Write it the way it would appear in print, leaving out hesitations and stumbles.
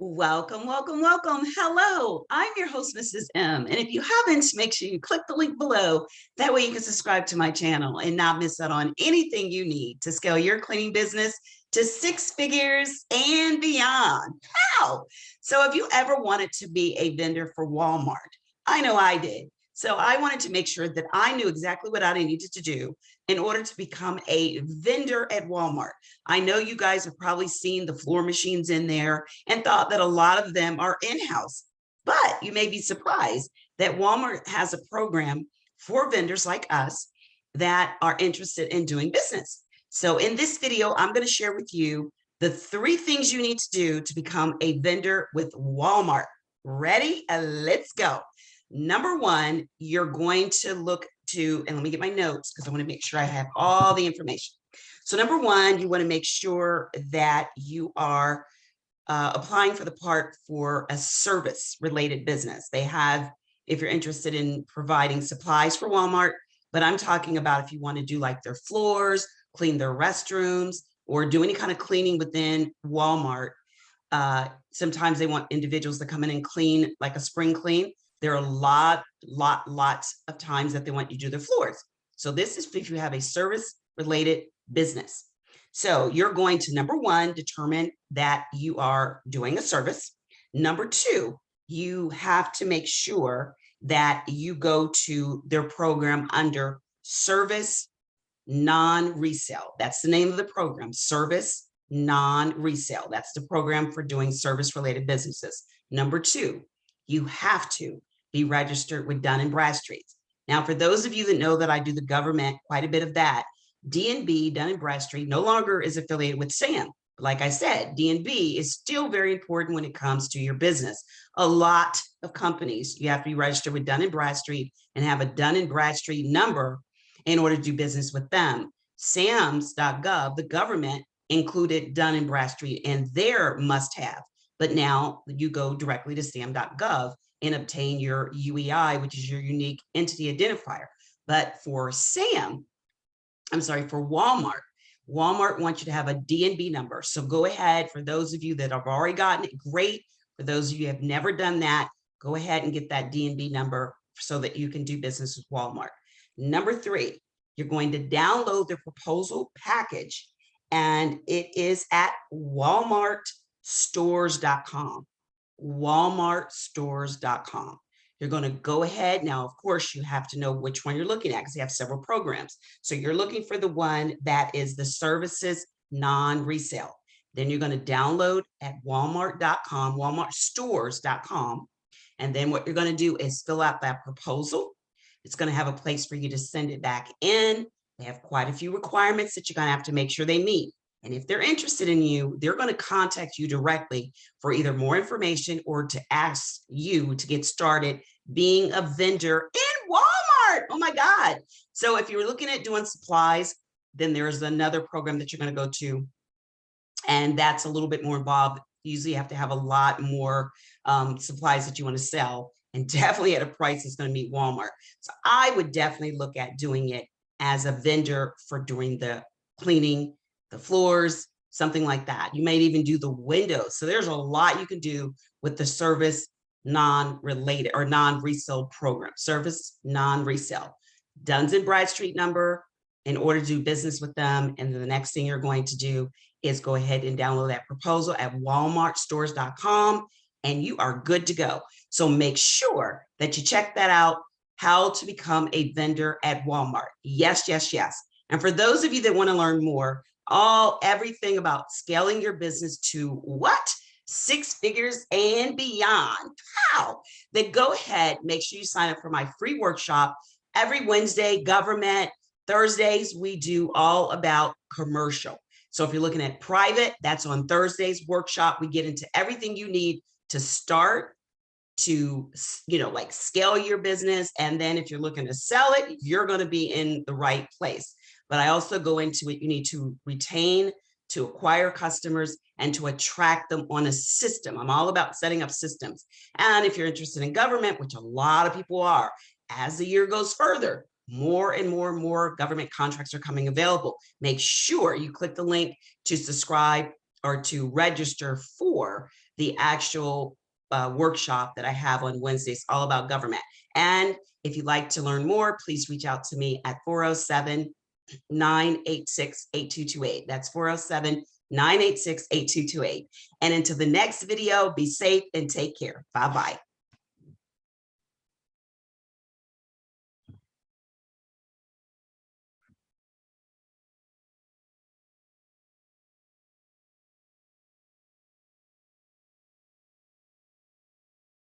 Welcome, welcome, welcome. Hello, I'm your host, Mrs. M. And if you haven't, make sure you click the link below. That way you can subscribe to my channel and not miss out on anything you need to scale your cleaning business to 6 figures and beyond. How? So if you ever wanted to be a vendor for Walmart, I know I did. So I wanted to make sure that I knew exactly what I needed to do in order to become a vendor at Walmart. I know you guys have probably seen the floor machines in there and thought that a lot of them are in-house, but you may be surprised that Walmart has a program for vendors like us that are interested in doing business. So in this video, I'm going to share with you the 3 things you need to do to become a vendor with Walmart. Ready? Let's go. Number 1, you're going to look to, and let me get my notes because I want to make sure I have all the information. So number 1, you want to make sure that you are applying for the part for a service related business. They have, if you're interested in providing supplies for Walmart, but I'm talking about if you want to do like their floors, clean their restrooms, or do any kind of cleaning within Walmart. Sometimes they want individuals to come in and clean like a spring clean. There are lots of times that they want you to do their floors. So this is if you have a service related business. So you're going to, number 1, determine that you are doing a service. Number 2, you have to make sure that you go to their program under service non-resale. That's the name of the program, service non-resale. That's the program for doing service related businesses. Number 2, you have to be registered with Dun & Bradstreet. Now, for those of you that know that I do the government, quite a bit of that, D&B, Dun & Bradstreet, no longer is affiliated with SAM. Like I said, D&B is still very important when it comes to your business. A lot of companies, you have to be registered with Dun & Bradstreet and have a Dun & Bradstreet number in order to do business with them. sam.gov, the government, included Dun & Bradstreet and their must-have. But now you go directly to sam.gov and obtain your UEI, which is your unique entity identifier. But for Walmart, Walmart wants you to have a D&B number. So go ahead, for those of you that have already gotten it, great. For those of you who have never done that, go ahead and get that D&B number so that you can do business with Walmart. Number 3, you're going to download the proposal package, and it is at walmartstores.com. walmartstores.com. You're going to go ahead. Now, of course, you have to know which one you're looking at because they have several programs. So you're looking for the one that is the services non-resale. Then you're going to download at walmart.com, walmartstores.com. And then what you're going to do is fill out that proposal. It's going to have a place for you to send it back in. They have quite a few requirements that you're going to have to make sure they meet. And if they're interested in you, they're going to contact you directly for either more information or to ask you to get started being a vendor in Walmart. Oh my God. So if you're looking at doing supplies, then there's another program that you're going to go to. And that's a little bit more involved. Usually you have to have a lot more supplies that you want to sell, and definitely at a price that's going to meet Walmart. So I would definitely look at doing it as a vendor for doing the cleaning, the floors, something like that. You might even do the windows. So there's a lot you can do with the service non-related or non-resale program, service non-resale. Dun & Bradstreet number in order to do business with them. And then the next thing you're going to do is go ahead and download that proposal at walmartstores.com and you are good to go. So make sure that you check that out, how to become a vendor at Walmart. Yes, yes, yes. And for those of you that want to learn more, everything about scaling your business to what? 6 figures and beyond. How? Then go ahead, make sure you sign up for my free workshop every Wednesday, government. Thursdays, we do all about commercial. So if you're looking at private, that's on Thursdays workshop. We get into everything you need to start to, like scale your business. And then if you're looking to sell it, you're going to be in the right place. But I also go into it. You need to retain, to acquire customers, and to attract them on a system. I'm all about setting up systems. And if you're interested in government, which a lot of people are, as the year goes further, more and more government contracts are coming available. Make sure you click the link to subscribe or to register for the actual workshop that I have on Wednesdays, all about government. And if you'd like to learn more, please reach out to me at 407-986-8228. That's 407-986-8228. And until the next video, be safe and take care. Bye-bye.